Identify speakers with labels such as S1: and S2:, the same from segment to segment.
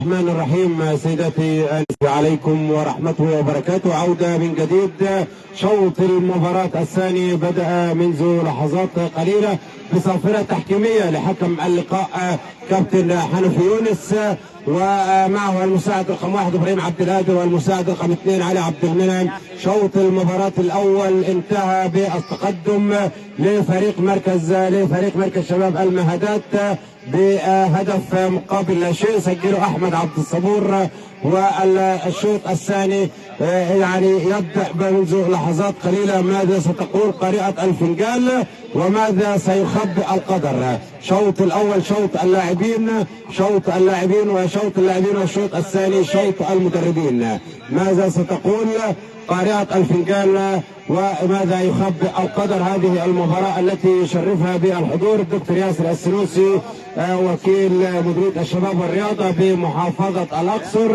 S1: الرحمن الرحيم. سيداتي عليكم ورحمة الله وبركاته. عودة من جديد. شوط المباراة الثاني بدأ منذ لحظات قليلة بصافرة تحكيمية لحكم اللقاء كابتن حنفي يونس، ومعه المساعد رقم 1 ابراهيم عبد القادر والمساعد رقم 2 علي عبد المنعم. شوط المباراة الأول انتهى بالتقدم لفريق مركز شباب المهدات بهدف مقابل لا شيء سجله احمد عبد الصبور. والشوط الثاني يعني يبدا منذ لحظات قليله. ماذا ستقول قارئة الفنجان وماذا سيخبئ القدر؟ شوط الاول شوط اللاعبين والشوط الثاني شوط المدربين. ماذا ستقول قارئة الفنجان وماذا يخبئ القدر؟ هذه المباراة التي يشرفها بالحضور الدكتور ياسر السنوسي وكيل مديرية الشباب والرياضة بمحافظة الأقصر،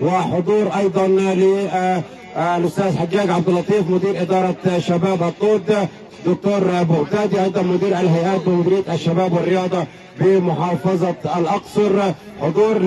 S1: وحضور أيضا للأستاذ حجاج عبد اللطيف مدير إدارة شباب الطود، دكتور بغدادي أيضا مدير الهيئات بمديرية الشباب والرياضة بمحافظة الأقصر. حضور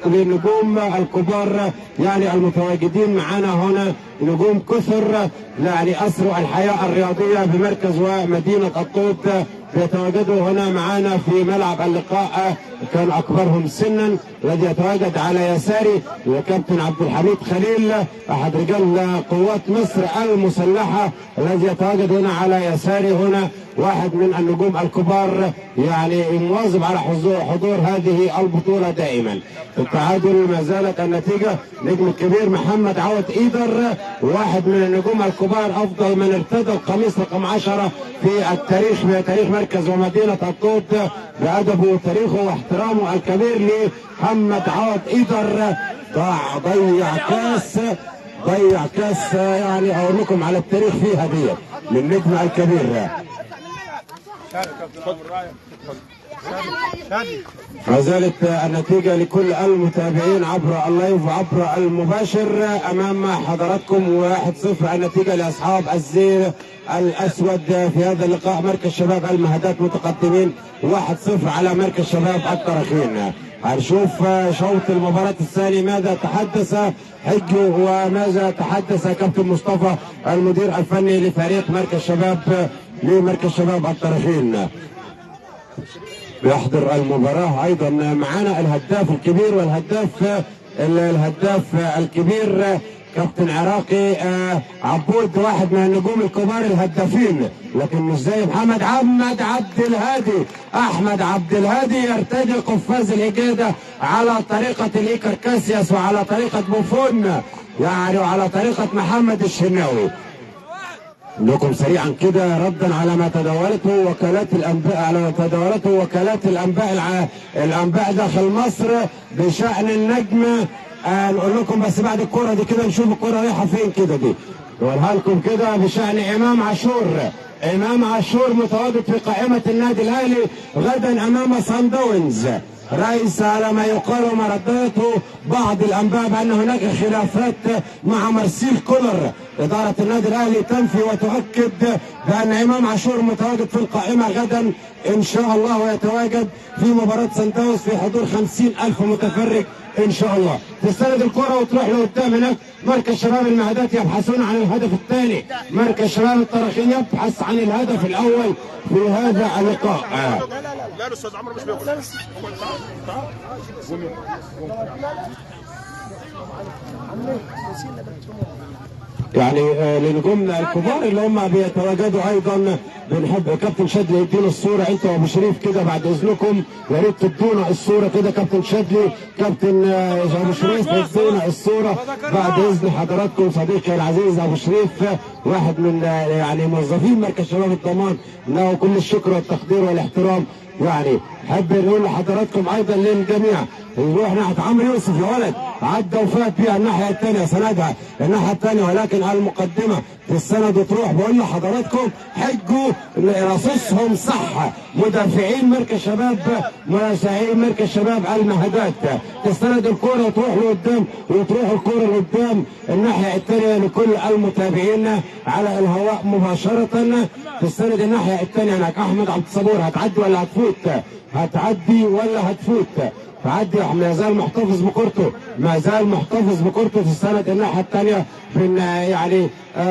S1: للنجوم الكبار يعني المتواجدين معنا هنا، نجوم كثر يعني أسروا الحياة الرياضية بمركز ومدينة الطود يتواجدوا هنا معنا في ملعب اللقاء. كان أكبرهم سنا الذي يتواجد على يساري وكابتن عبد الحميد خليل أحد رجال قوات مصر المسلحة الذي يتواجد هنا على يساري، هنا واحد من النجوم الكبار يعني مواظب على حضور هذه البطولة دائما. التعادل ما زالت النتيجة. نجم الكبير محمد عوض إيدر واحد من النجوم الكبار، أفضل من ارتدى القميص رقم 10 في التاريخ بتاريخ مركز ومدينة الطود بأدبه وتاريخه واحترامه الكبير لمحمد عوض إيدر. ضيع كاس يعني أقول لكم على التاريخ فيه هدية للنجم الكبير. ما زالت النتيجة لكل المتابعين عبر اللايف وعبر المباشر أمام حضراتكم 1-0 النتيجة لأصحاب الزير الأسود في هذا اللقاء. مركز شباب المهدات متقدمين 1-0 على مركز شباب الطرخين. هنشوف شوط المباراة الثاني ماذا تحدث حجو وماذا تحدث كابتن مصطفى المدير الفني لفريق مركز شباب الطرخين. بيحضر المباراة أيضا معنا الهداف الكبير الهداف الكبير كابتن عراقي عبود، واحد من النجوم الكبار الهدافين، لكن مش زي محمد عبد الهادي. احمد عبد الهادي يرتدي قفاز الإجادة على طريقة الإيكر كاسياس وعلى طريقة بوفون يعني وعلى طريقة محمد الشناوي. لكم سريعا كده ردا على ما تداولته وكالات الانباء داخل مصر بشأن النجم. نقول لكم بس بعد الكرة دي كده نشوف الكرة رايحة فين كده دي نقولها لكم كده بشأن إمام عاشور متواجد في قائمة النادي الأهلي غدا أمام صن داونز. رئيس على ما يقال ومرداته بعض الانباء بان هناك خلافات مع مارسيل كولر. اداره النادي الاهلي تنفي وتؤكد بان امام عاشور متواجد في القائمه غدا ان شاء الله، ويتواجد في مباراه سان داونز في حضور 50,000 متفرج ان شاء الله. تستند الكره وتروح لقدام هناك. مركز شباب المهدات يبحثون عن الهدف الثاني، مركز شباب الطرخين يبحث عن الهدف الاول في هذا اللقاء. لا الاستاذ عمرو مش بياكل. يعني لنجومنا الكبار اللي هم بيتواجدوا ايضا بنحب كابتن شادلي يدينا الصوره انت وابو شريف كده بعد اذنكم، يا ريت تدونا الصوره كده. كابتن شادلي كابتن ابو شريف يدينا الصوره بعد اذن حضراتكم. صديقي العزيز ابو شريف واحد من يعني موظفين مركز شباب الضمان، له كل الشكر والتقدير والاحترام. يعني حب نقول لحضراتكم ايضا للجميع نروح ناحيه عمرو يوسف يا ولد، عدى وفات بيها الناحيه الثانيه، سندها الناحيه الثانيه، ولكن المقدمه في السند وتروح. بقول لحضراتكم حجوا رصصهم صح مدافعين مركز شباب المهدات. تستند الكره وتروح لقدام وتروح الكره لقدام الناحيه الثانيه لكل المتابعين على الهواء مباشره. تستند الناحيه الثانيه هناك احمد عبد الصبور. هتعدي ولا هتفوت؟ هتعدي ولا هتفوت؟ فعدي ما زال محتفظ بكورته، ما زال محتفظ بكورته في السنة الناحية الثانية من يعني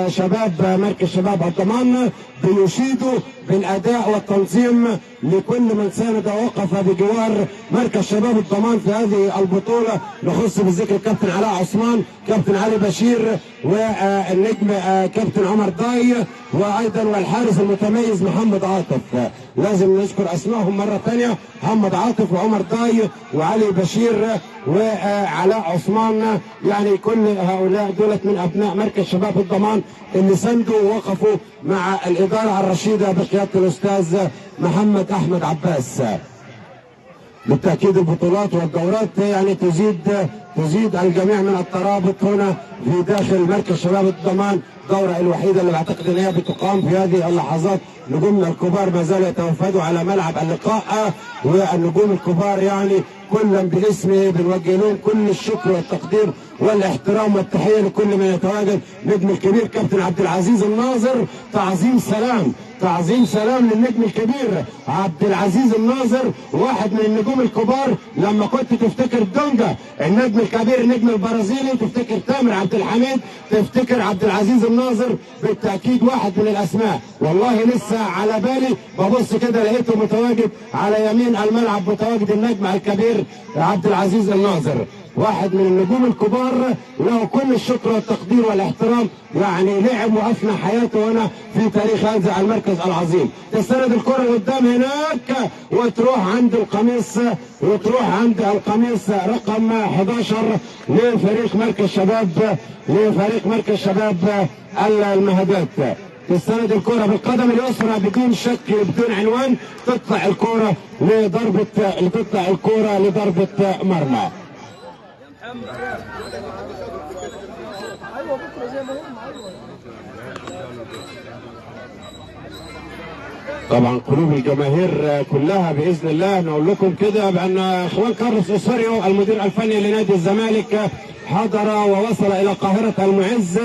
S1: شباب مركز شباب الضمان بيشيدوا بالاداء والتنظيم لكل من ساند ووقف بجوار مركز شباب الضمان في هذه البطوله. نخص بالذكر الكابتن علاء عثمان، كابتن علي بشير، والنجم كابتن عمر ضاي، وايضا والحارس المتميز محمد عاطف. لازم نذكر اسمائهم مره ثانيه، محمد عاطف وعمر ضاي وعلي بشير وعلاء عثمان. يعني كل هؤلاء دولت من ابناء مركز شباب الضمان اللي سندوا ووقفوا مع الاداره الرشيده بقياده الاستاذ محمد احمد عباس. بالتاكيد البطولات والدورات يعني تزيد الجميع من الترابط هنا في داخل مركز شباب الضمان. الدورة الوحيدة اللي بعتقد ان هي بتقام في هذه اللحظات. نجومنا الكبار ما زالوا يتوافدوا على ملعب اللقاء، والنجوم الكبار يعني كلا باسمه بنوجه لهم كل الشكر والتقدير والاحترام والتحيه لكل من يتواجد. نجم الكبير كابتن عبد العزيز الناظر، تعظيم سلام، تعظيم سلام للنجم الكبير عبد العزيز الناظر، واحد من النجوم الكبار. لما كنت تفتكر دونجا النجم الكبير النجم البرازيلي، تفتكر تامر عبد الحميد، تفتكر عبد العزيز الناظر، بالتاكيد واحد من الاسماء. والله لسه على بالي ببص كده لقيته متواجد على يمين الملعب، متواجد النجم الكبير عبد العزيز الناظر، واحد من النجوم الكبار له كل الشكر والتقدير والاحترام. يعني لعب وافنى حياته هنا في تاريخ هذا المركز العظيم. تستند الكره لقدام هناك وتروح عند القميص، وتروح عند القميص رقم 11 لفريق مركز شباب المهدات. تستند الكرة بالقدم اليسرى بدون شك بدون عنوان، تطلع الكرة لضربة مرمى. طبعا قلوب الجماهير كلها باذن الله. نقول لكم كده بان اخوان كارلوس اوسوريو المدير الفني لنادي الزمالك حضر ووصل الى قاهره المعز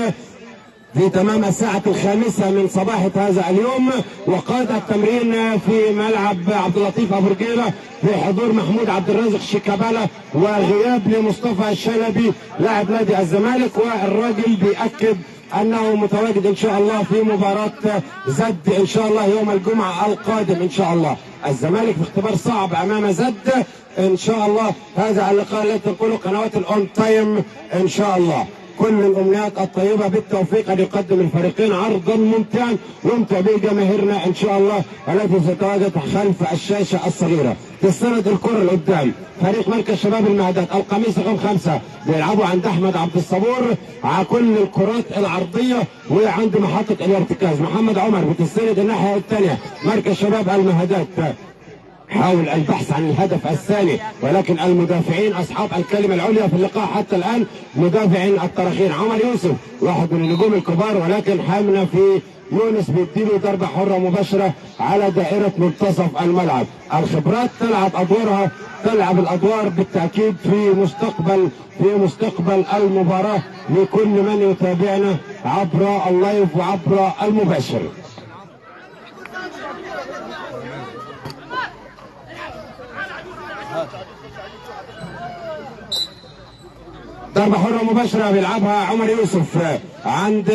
S1: في تمام الساعة 5 من صباحة هذا اليوم، وقاد التمرين في ملعب عبد اللطيف أبو رجيلة بحضور محمود عبد الرازق شيكابالا وغياب لمصطفى الشلبي لاعب نادي الزمالك. والراجل بيأكد أنه متواجد إن شاء الله في مباراة زد إن شاء الله يوم الجمعة القادم إن شاء الله. الزمالك في اختبار صعب أمام زد إن شاء الله. هذا اللقاء الذي تنقله قنوات الأون تايم إن شاء الله. كل الامنيات الطيبه بالتوفيق ان يقدم الفريقين عرضا ممتعا يمتع به جماهيرنا ان شاء الله التي ستتواجد خلف الشاشه الصغيره. تستند الكره لقدام فريق مركز شباب المهدات، القميص رقم 5 بيلعبوا عند احمد عبد الصبور على كل الكرات العرضيه وعند محطه الارتكاز. محمد عمر بتستند الناحيه الثانيه مركز شباب المهدات، حاول البحث عن الهدف الثاني، ولكن المدافعين اصحاب الكلمه العليا في اللقاء حتى الان مدافعين الطرخين. عمر يوسف واحد من النجوم الكبار، ولكن حامنا في يونس بيديله ضربه حره مباشره على دائره منتصف الملعب. الخبرات تلعب الادوار بالتاكيد في مستقبل المباراه لكل من يتابعنا عبر اللايف وعبر المباشر. ضربة حرة مباشرة بيلعبها عمر يوسف عند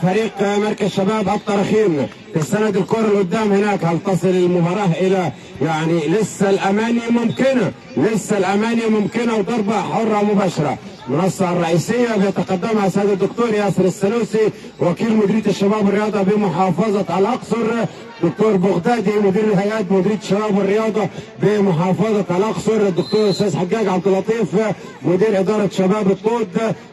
S1: فريق مركز شباب الطرخين. تستند الكرة لقدام هناك. هل تصل المباراة إلى يعني لسه الأماني ممكنة وضربة حرة مباشرة. المنصة الرئيسية بيتقدمها سيد الدكتور ياسر السنوسي وكيل مديرية الشباب والرياضة بمحافظة الأقصر، دكتور بغدادي مدير الهيئات مديرية الشباب والرياضة بمحافظة الأقصر، الدكتور الأستاذ حجاج عبد اللطيف مدير إدارة شباب الطود،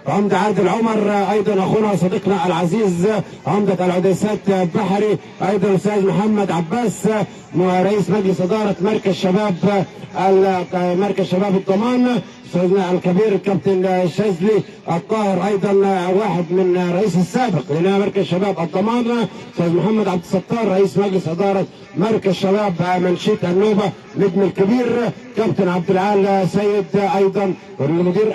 S1: عمدة عادل عمر أيضا أخونا وصديقنا العزيز عمدة العديسات بحري، أيضا الأستاذ محمد عباس رئيس مجلس إدارة مركز شباب الضمان، استاذنا الكبير الكابتن الشاذلي الطاهر ايضا واحد من رئيس السابق لمركز شباب الضمان، استاذ محمد عبد الستار رئيس مجلس اداره مركز شباب منشيه النوبه، نجم الكبير كابتن عبد العال سيد، ايضا المدير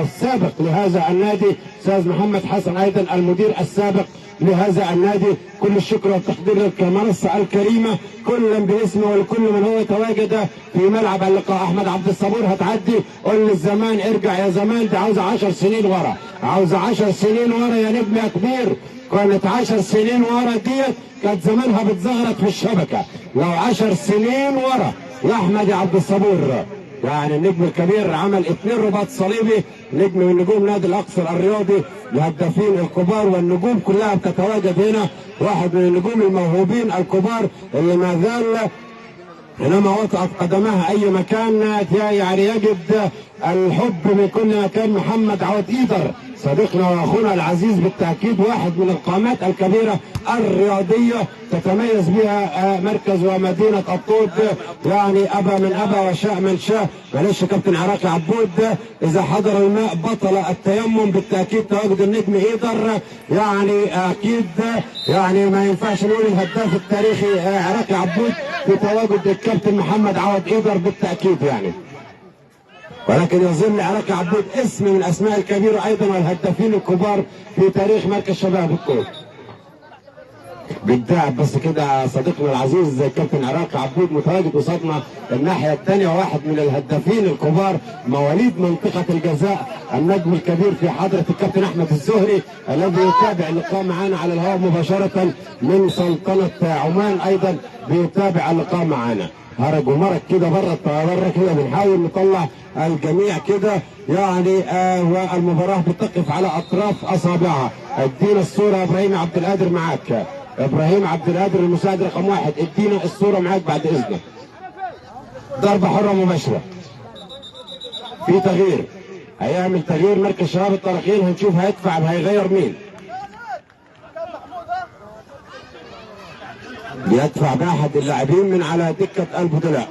S1: السابق لهذا النادي استاذ محمد حسن، ايضا المدير السابق لهذا النادي. كل الشكر والتقدير للمنصه الكريمه كلا باسمه ولكل من هو يتواجد في ملعب اللقاء. احمد عبد الصبور هتعدي، قول للزمان ارجع يا زمان، دي عاوزه 10 سنين ورا، عاوزه 10 سنين ورا يا نجم يا كبير. كانت 10 سنين ورا ديت كانت زمانها بتزغرط في الشبكه، لو 10 سنين ورا يا احمد يا عبد الصبور. يعني النجم الكبير عمل 2 رباط صليبي، نجم من نجوم نادي الاقصر الرياضي، الهدافين الكبار والنجوم كلها بتتواجد هنا، واحد من النجوم الموهوبين الكبار اللي ما زال حينما وطأت قدمها اي مكان يعني يجد الحب من كل مكان. محمد عوض ايدر صديقنا واخونا العزيز بالتاكيد، واحد من القامات الكبيره الرياضيه تتميز بها مركز ومدينه الطود، يعني ابى من ابى وشاء من شاء. معلش كابتن عراقي عبود، اذا حضر الماء بطل التيمم، بالتاكيد تواجد النجم ايدر، يعني اكيد يعني ما ينفعش نقول الهداف التاريخي عراقي عبود في تواجد الكابتن محمد عوض ايدر بالتاكيد يعني. ولكن يظل عراقي عبود اسم من الاسماء الكبيره ايضا والهدافين الكبار في تاريخ مركز شباب الكوت. بالدعم بس كده صديقنا العزيز زي الكابتن عراقي عبود متواجد قصادنا الناحيه الثانيه، واحد من الهدافين الكبار مواليد منطقه الجزاء، النجم الكبير في حضره الكابتن احمد الزهري الذي يتابع اللقاء معنا على الهواء مباشره من سلطنه عمان، ايضا بيتابع اللقاء معنا. هرج ومرج كده بره كده بنحاول نطلع الجميع كده يعني والمباراه بتقف على اطراف اصابعها. ادينا الصوره يا ابراهيم عبد القادر معاك، ابراهيم عبد القادر المساعد رقم 1، ادينا الصوره معاك بعد اذنك. ضربه حره مباشره، في تغيير، هيعمل تغيير مركز شباب الطرقين، هنشوف هيدفع هيغير مين. بيدفع باحد اللاعبين من على دكه البدلاء،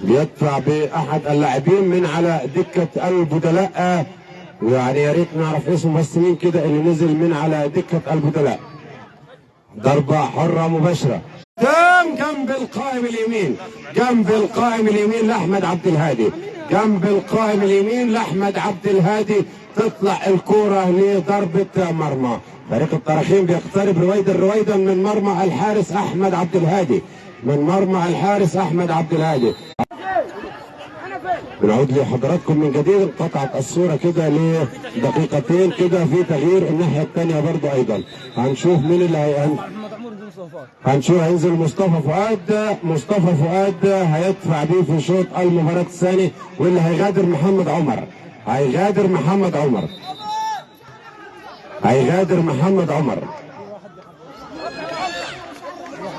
S1: بيدفع باحد اللاعبين من على دكه البدلاء، ويعني يا ريت نعرف اسمه بس مين كده اللي نزل من على دكه البدلاء. ضربه حره مباشره جنب القائم اليمين، جنب القائم اليمين لاحمد عبد الهادي، جنب القائم اليمين لاحمد عبد الهادي، تطلع الكوره لضربه مرمى. فريق الطرخين بيقترب رويدا من مرمى الحارس احمد عبد الهادي، من مرمى الحارس احمد عبد الهادي. بنعود لحضراتكم من جديد، انقطعت الصوره كده لدقيقتين كده، في تغيير الناحيه الثانيه برضه ايضا. هنشوف مين اللي هنشوف هينزل مصطفى فؤاد، مصطفى فؤاد هيدفع بيه في شوط المباراه الثاني، واللي هيغادر محمد عمر، هيغادر محمد عمر، هيغادر محمد عمر.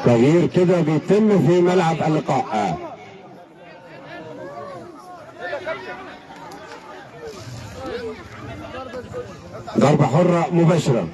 S1: تغيير كده بيتم في ملعب اللقاء. ضربة حرة مباشرة،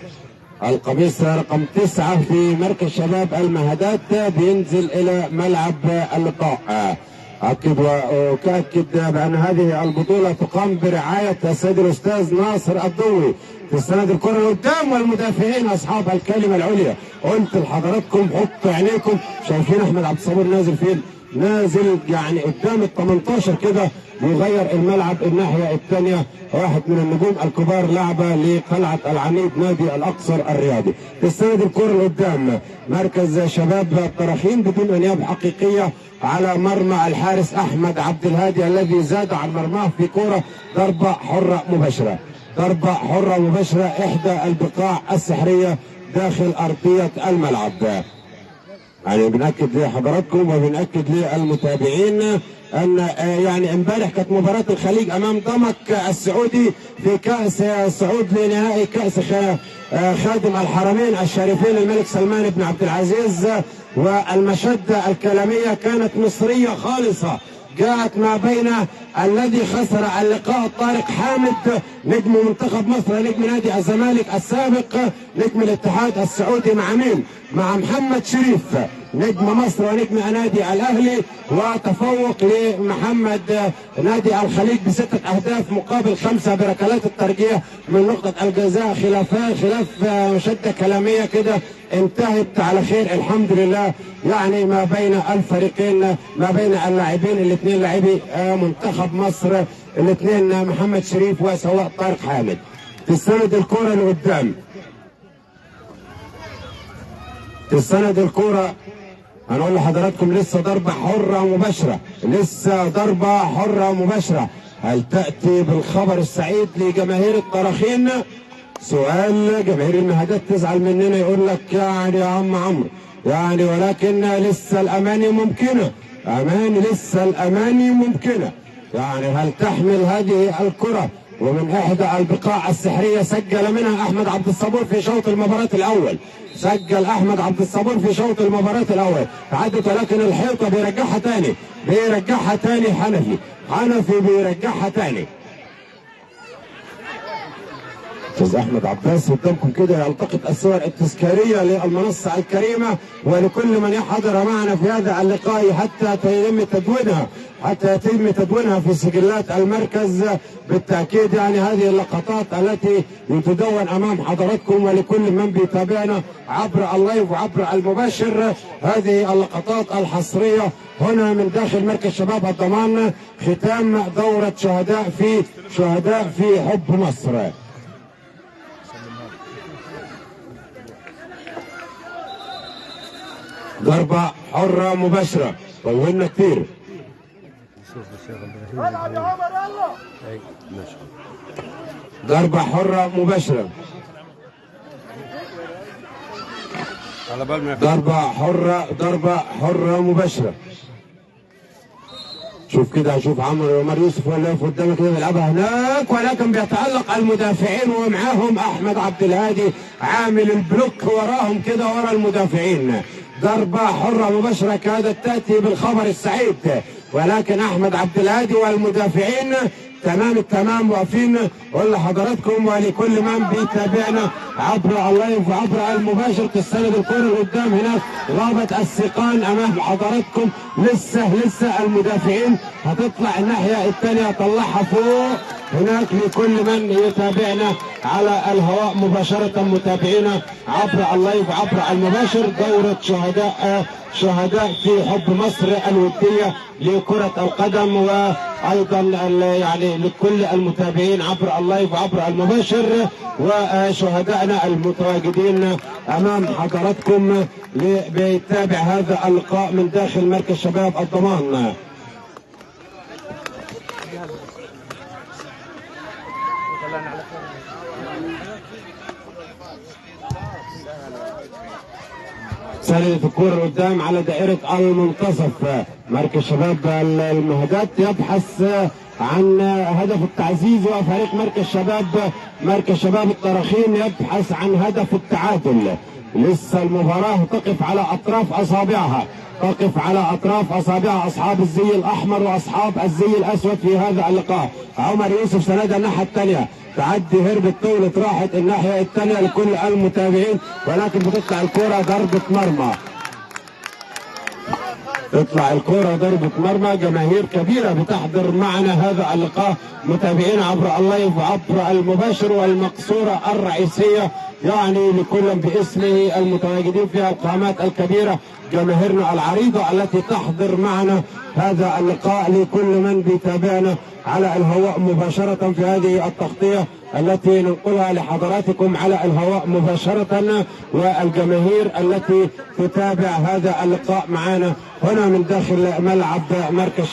S1: القميص رقم 9 في مركز شباب المهدات بينزل إلى ملعب اللقاء. أكد وأكد بأن هذه البطولة تقام برعاية السيد الأستاذ ناصر الضوي في استناد الكرة لقدام والمدافعين أصحاب الكلمة العليا. قلت لحضراتكم حطوا عينيكم، شايفين أحمد عبد الصبور نازل فين؟ نازل يعني قدام ال 18 كده، بيغير الملعب الناحية الثانية، واحد من النجوم الكبار لعبة لقلعة العنيد نادي الأقصر الرياضي. تستند الكرة لقدام مركز شباب الطرخين بدون أنياب حقيقية على مرمى الحارس أحمد عبد الهادي الذي زاد عن مرماه في كرة. ضربة حرة مباشرة، ضربة حرة مباشرة، إحدى البقاع السحرية داخل أرضية الملعب. يعني بنأكد لحضراتكم وبنأكد للمتابعين ان يعني امبارح كانت مباراة الخليج امام ضمك السعودي في كأس صعود لنهائي كأس خادم الحرمين الشريفين الملك سلمان بن عبد العزيز، والمشدة الكلامية كانت مصرية خالصة، جاءت ما بين الذي خسر اللقاء طارق حامد نجم منتخب مصر، نجم نادي الزمالك السابق، نجم الاتحاد السعودي، مع مين؟ مع محمد شريف نجم مصر ونجم نادي الاهلي، وتفوق لمحمد نادي الخليج ب6 أهداف مقابل 5 بركلات الترجيح من نقطة الجزاء. خلاف مشدة كلامية كده انتهت على خير الحمد لله، يعني ما بين الفريقين، ما بين اللاعبين الاثنين لاعبي منتخب مصر الاثنين محمد شريف وسواء طارق حامد. تستند الكرة لقدام، تستند الكرة. هنقول لحضراتكم لسه ضربة حرة مباشرة، لسه ضربة حرة مباشرة. هل تأتي بالخبر السعيد لجماهير الطراخين؟ سؤال. جماهير المهدات تزعل مننا، يقول لك يعني يا عم عمرو يعني، ولكن لسه الأماني ممكنة، لسه الأماني ممكنة. يعني هل تحمل هذه الكرة ومن إحدى البقاع السحرية سجل منها أحمد عبد الصبور في شوط المباراة الأول، سجل أحمد عبد الصبور في شوط المباراة الأول، عدت ولكن الحيطة بيرجعها تاني، حنفي بيرجعها تاني. استاذ احمد عباس قدامكم كده يلتقط الصور التذكاريه للمنصه الكريمه ولكل من يحضر معنا في هذا اللقاء حتى يتم تدوينها في سجلات المركز. بالتاكيد يعني هذه اللقطات التي تدون امام حضراتكم ولكل من بيتابعنا عبر اللايف وعبر المباشر، هذه اللقطات الحصريه هنا من داخل مركز شباب الضمان، ختام دوره شهداء في حب مصر. ضربة حرة مباشرة، طولنا كتير. ضربة حرة مباشرة، ضربة حرة مباشرة. شوف كده، شوف عمر يوسف ولا يقف قدامك كده بيلعبها هناك، ولكن بيتألق المدافعين ومعاهم احمد عبد الهادي عامل البلوك وراهم كده ورا المدافعين. ضربة حرة مباشرة كادت تأتي بالخبر السعيد، ولكن أحمد عبد الهادي والمدافعين تمام التمام واقفين. أقول لحضراتكم ولكل من بيتابعنا عبر اللايف وعبر المباشر، تستند الكرة لقدام هناك، غابت السيقان أمام حضراتكم. لسه المدافعين هتطلع الناحية الثانية، طلعها فوق هناك لكل من يتابعنا على الهواء مباشرة، متابعينا عبر اللايف وعبر المباشر. دورة شهداء في حب مصر الودية لكرة القدم، وأيضا يعني لكل المتابعين عبر اللايف وعبر المباشر وشهدائنا المتواجدين أمام حضراتكم بيتابع هذا اللقاء من داخل مركز شباب الضمان. سندت الكرة قدام على دائرة المنتصف. مركز شباب المهدات يبحث عن هدف التعزيز، وفريق مركز شباب الطراخين يبحث عن هدف التعادل. لسه المباراة تقف على أطراف أصابعها أصحاب الزي الأحمر وأصحاب الزي الأسود في هذا اللقاء. عمر يوسف سندها الناحية الثانية، تعدي هربت طولت راحت الناحية الثانية لكل المتابعين، ولكن بتطلع الكرة ضربة مرمى. تطلع الكرة ضربة مرمى. جماهير كبيرة بتحضر معنا هذا اللقاء، متابعين عبر اللايف وعبر المباشر والمقصورة الرئيسية، يعني لكل باسمه المتواجدين فيها القامات الكبيرة، جماهيرنا العريضة التي تحضر معنا هذا اللقاء، لكل من بيتابعنا على الهواء مباشرة في هذه التغطية التي ننقلها لحضراتكم على الهواء مباشرة، والجماهير التي تتابع هذا اللقاء معنا هنا من داخل ملعب مركز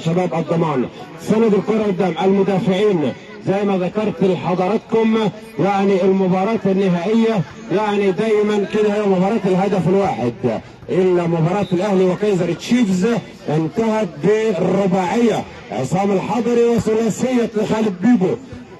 S1: شباب الضمان. سند الكرة قدام المدافعين زي ما ذكرت لحضراتكم، يعني المباراة النهائية يعني دايما كده هي مباراة الهدف الواحد، إلا مباراة الأهلي وكايزر تشيفز انتهت بالرباعية، عصام الحضري وثلاثية خالد بيبو،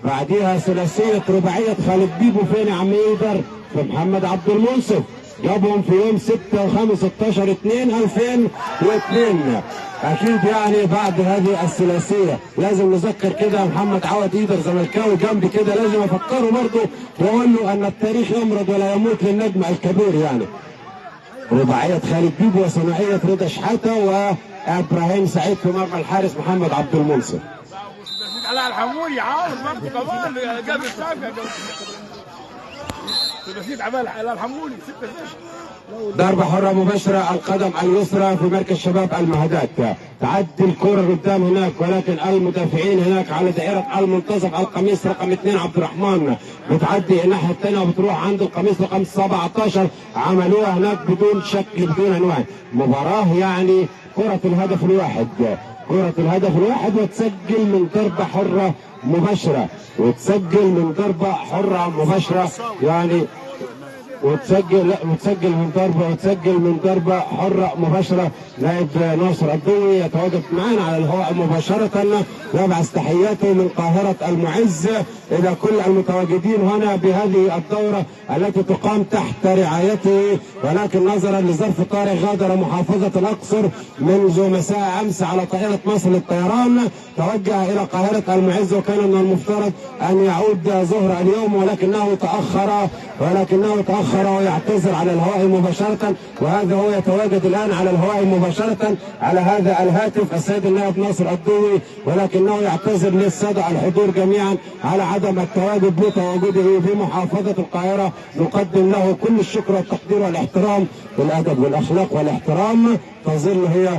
S1: بعديها ثلاثية رباعية خالد بيبو فين يا عم يقدر؟ في محمد عبد المنصف، جابهم في يوم 6 و5 16/2/2002. اكيد يعني بعد هذه الثلاثيه لازم نذكر كده محمد عوض ايدر زملكاوي جنبي كده، لازم افكره برضه واقول له ان التاريخ يمرض ولا يموت للنجم الكبير. يعني رباعيه خالد بيبو وثنائيه رضا شحاته وابراهيم سعيد في مرمى الحارس محمد عبد المنصف.
S2: على الحمولي عاوز برضه كمان جاب السابع الحمولي 6-0.
S1: ضربة حرة مباشرة القدم اليسرى في مركز شباب المهدات. تعدي الكرة قدام هناك، ولكن المدافعين هناك على دائرة المنتصف. القميص رقم 2 عبد الرحمن بتعدي الناحية الثانية وبتروح عند القميص رقم 17. عملوها هناك بدون شك بدون عنوان. مباراة يعني كرة الهدف الواحد، كرة الهدف الواحد، وتسجل من ضربة حرة مباشرة، وتسجل من ضربة حرة مباشرة يعني، وتسجل من ضربة حرة مباشرة. لاعب ناصر الضوي يتواجد معنا على الهواء مباشرة، يبعث تحياته من قاهرة المعز إلى كل المتواجدين هنا بهذه الدورة التي تقام تحت رعايته. ولكن نظرا لظرف طارئ غادر محافظة الأقصر منذ مساء أمس على طائرة مصر للطيران، توجه إلى قاهرة المعز، وكان من المفترض أن يعود ظهر اليوم، ولكنه تأخر ويعتذر على الهواء مباشرة. وهذا هو يتواجد الآن على الهواء مباشرة على هذا الهاتف السيد النائب ناصر الضوي، ولكنه يعتذر للسادة الحضور جميعا على عدم التواجد بتواجده في محافظة القاهرة. نقدم له كل الشكر والتقدير والاحترام، والأدب والأخلاق والاحترام تظل هي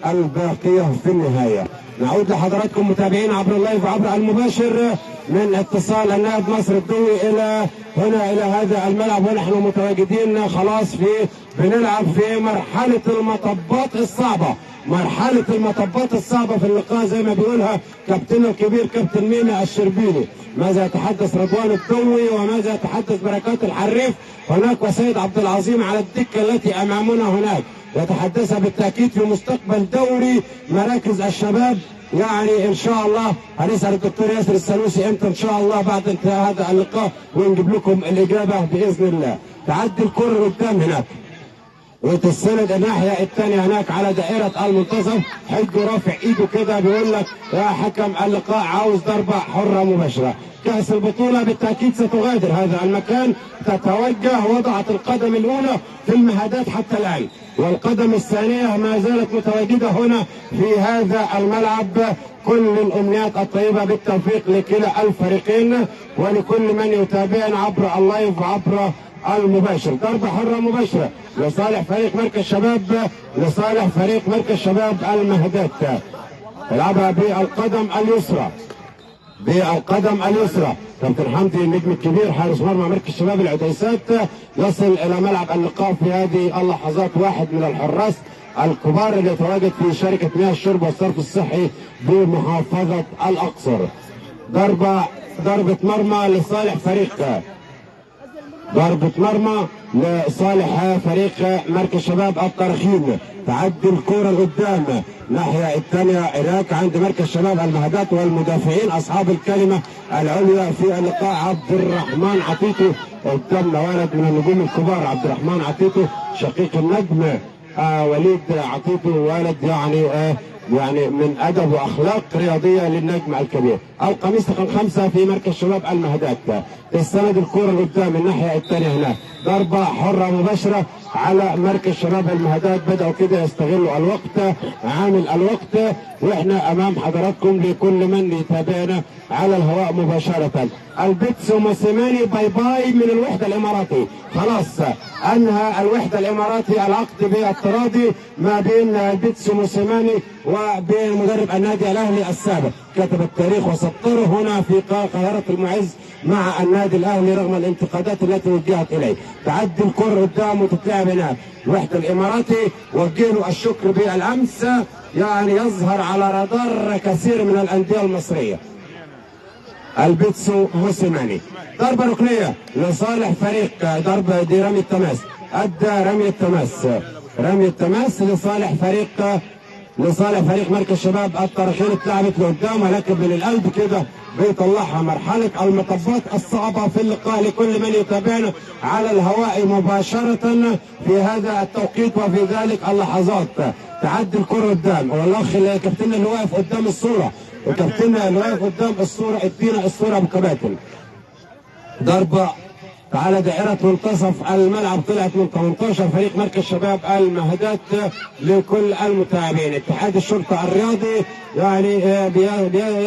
S1: الباقية في النهاية. نعود لحضراتكم متابعين عبر اللايف وعبر المباشر من اتصال النائب ناصر الضوي إلى هنا إلى هذا الملعب، ونحن متواجدين خلاص بنلعب في مرحلة المطبات الصعبة في اللقاء زي ما بيقولها كابتننا الكبير كابتن مينا الشربيني. ماذا يتحدث رضوان الضوي وماذا يتحدث بركات الحريف هناك، وسيد عبد العظيم على الدكة التي أمامنا هناك، يتحدث بالتأكيد في مستقبل دوري مراكز الشباب. يعني ان شاء الله هنسال الدكتور ياسر السنوسي امتى ان شاء الله بعد انتهاء هذا اللقاء ونجيب لكم الاجابه باذن الله. تعدي الكره قدام هناك وتستند الناحيه الثانيه هناك على دائره المنتصف. حجه رافع ايده كده بيقول لك يا حكم اللقاء عاوز ضربه حره مباشره. كأس البطولة بالتأكيد ستغادر هذا المكان، تتوجه، وضعت القدم الأولى في المهادات حتى الآن، والقدم الثانية ما زالت متواجدة هنا في هذا الملعب. كل الأمنيات الطيبة بالتوفيق لكلا الفريقين ولكل من يتابعنا عبر اللايف وعبر المباشر. ضربة حرة مباشرة لصالح فريق مركز شباب المهدات. يلعبها بالقدم اليسرى. كابتن حمدي النجم الكبير حارس مرمى مركز شباب العديسات يصل الى ملعب اللقاء في هذه اللحظات، واحد من الحراس الكبار اللي يتواجد في شركه مياه الشرب والصرف الصحي بمحافظه الاقصر. ضربه مرمى لصالح فريق مركز شباب الطرخين. تعدي الكرة قدام الناحية الثانية هناك عند مركز شباب المهدات، والمدافعين أصحاب الكلمة العليا في اللقاء عبد الرحمن عطيتو. قدامنا ولد من النجوم الكبار عبد الرحمن عطيتو شقيق النجم وليد عطيتو، ولد يعني من ادب واخلاق رياضيه للنجم الكبير. القميص رقم 5 في مركز شباب المهدات. تستند الكره قدام الناحيه الثانيه هناك. ضربه حره مباشره على مركز شباب المهدات. بداوا كده يستغلوا الوقت، عامل الوقت، واحنا امام حضراتكم لكل من يتابعنا على الهواء مباشره. البيتسو موسيماني باي باي من الوحده الاماراتي، خلاص انهى الوحده الاماراتي العقد بالتراضي ما بين البيتسو موسيماني وبين مدرب النادي الاهلي السابق. كتب التاريخ وسطره هنا في قاهره المعز مع النادي الاهلي رغم الانتقادات التي وجهت اليه. تعدي الكره قدام وتتلعب هناك. الوحده الاماراتي وجه له الشكر بالامس، يعني يظهر على رادار كثير من الانديه المصريه. البيتسو موسيماني. ضربه ركنيه لصالح فريق، ضربه دي رمي التماس، ادى رمي التماس لصالح فريق مركز شباب الطرخين. اتلعبت لقدام ولكن من القلب كده بيطلعها. مرحله المطبات الصعبه في اللقاء لكل من يتابعنا على الهواء مباشره في هذا التوقيت وفي ذلك اللحظات. تعدي الكره قدام، والاخ كابتننا اللي واقف قدام الصوره، ادينا الصوره ابو كباتن. ضربه على دائرة منتصف الملعب طلعت من 18 فريق مركز شباب المهدات لكل المتابعين. اتحاد الشرطة الرياضي يعني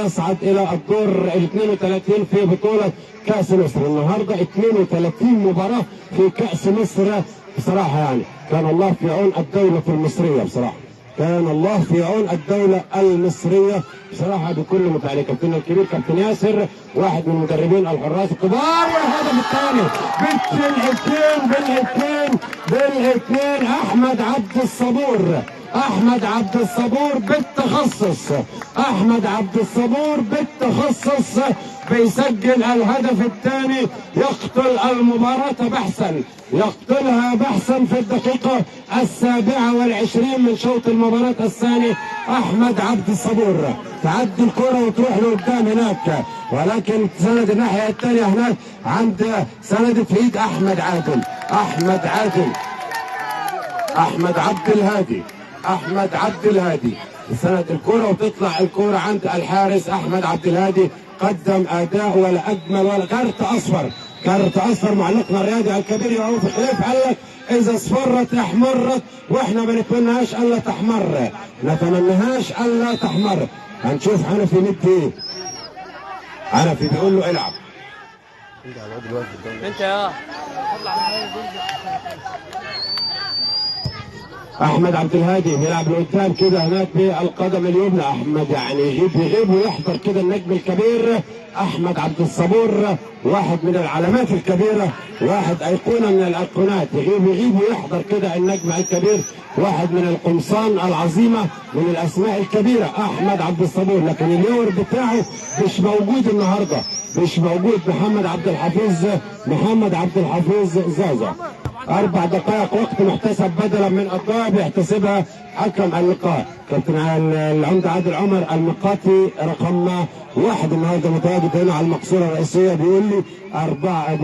S1: يصعد إلى الدور ال 32 في بطولة كأس مصر. النهارده 32 مباراة في كأس مصر. بصراحة يعني كان الله في عون الدولة المصرية، بصراحة كان الله في عون الدولة المصرية بصراحة بكل متعلق. كابتن الكبير كابتن ياسر واحد من مدربين الحراس الكبار، والهدف الثاني بالاثنين أحمد عبد الصبور. أحمد عبد الصبور بالتخصص بيسجل الهدف الثاني، يقتل المباراة بحثا، يقتلها بحثا في الدقيقة 27 من شوط المباراة الثاني. أحمد عبد الصبور تعدي الكرة وتروح لقدام هناك، ولكن سند الناحية الثانية هناك عند سند في ايد أحمد عبد الهادي سند الكرة وتطلع الكرة عند الحارس أحمد عبد الهادي. قدم أداء ولا أجمل ولا كارت أصفر. معلقنا الرياضي الكبير يعوف خليف قال لك إذا اصفرت احمرت، وإحنا ما نتمناهاش ألا تحمر. هنشوف حنفي مد إيه. حنفي بيقول له العب
S2: انت يا
S1: احمد عبد الهادي بيلعب لقدام كده هناك بالقدم اليمنى. احمد يعني يغيب ويحضر كده النجم الكبير احمد عبد الصبور، واحد من العلامات الكبيره، واحد ايقونه من الايقونات. يغيب ويحضر كده النجم الكبير، واحد من القمصان العظيمه من الاسماء الكبيره احمد عبد الصبور. لكن اليور بتاعه مش موجود النهارده، محمد عبد الحفيظ زازا. 4 دقائق وقت محتسب بدلا من الضائع بيحتسبها حكم اللقاء كابتن العمده عادل عمر المقاتي رقم 1 النهارده متواجد هنا على المقصوره الرئيسيه. بيقول لي 4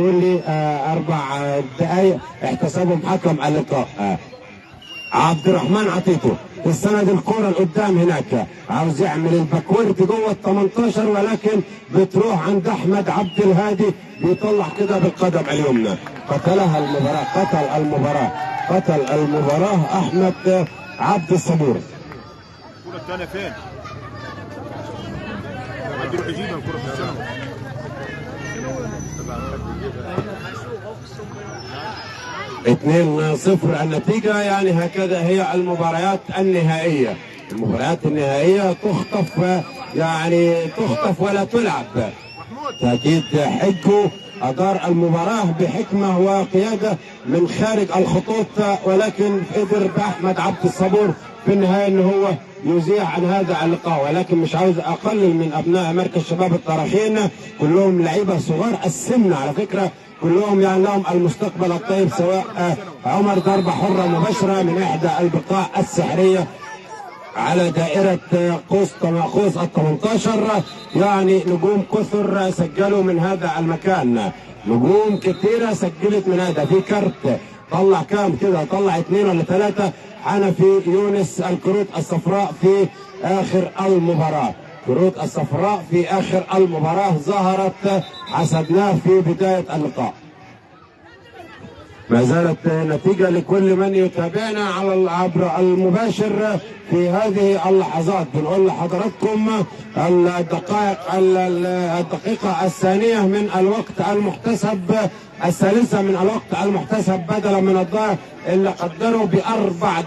S1: دقائق احتسبهم حكم اللقاء. عبد الرحمن عطيته السند الكرة لقدام هناك، عاوز يعمل الباكورد جوه ال 18، ولكن بتروح عند احمد عبد الهادي بيطلع كده بالقدم اليمنى. قتل المباراة احمد عبد الصبور.
S2: الكرة الثانية فين؟ هيروح يجيبها الكرة في السنة.
S1: 2-0 النتيجة. يعني هكذا هي المباريات النهائية. تخطف ولا تلعب. تأكيد حجو أدار المباراة بحكمة وقيادة من خارج الخطوط، ولكن قدر بأحمد عبد الصبور في النهاية أنه هو يذيع عن هذا اللقاء. ولكن مش عاوز أقلل من أبناء مركز شباب الطرخين، كلهم لعيبة صغار السن على فكرة، كلهم يعني لهم المستقبل الطيب. سواء عمر ضربة حرة مباشرة من إحدى البقاع السحرية على دائرة قوس ال 18. يعني نجوم كثر سجلوا من هذا المكان، نجوم كثيرة سجلت من هذا. في كارت طلع كام كده، طلع 2 ولا 3 حنفي يونس الكروت الصفراء في آخر المباراة. كروت الصفراء في آخر المباراة ظهرت، حسبناه في بداية اللقاء. ما زالت نتيجة لكل من يتابعنا على عبر المباشر في هذه اللحظات. بنقول لحضراتكم الدقيقة الثانية من الوقت المحتسب، الثالثة من الوقت المحتسب بدلا من الضائع اللي قدروا ب4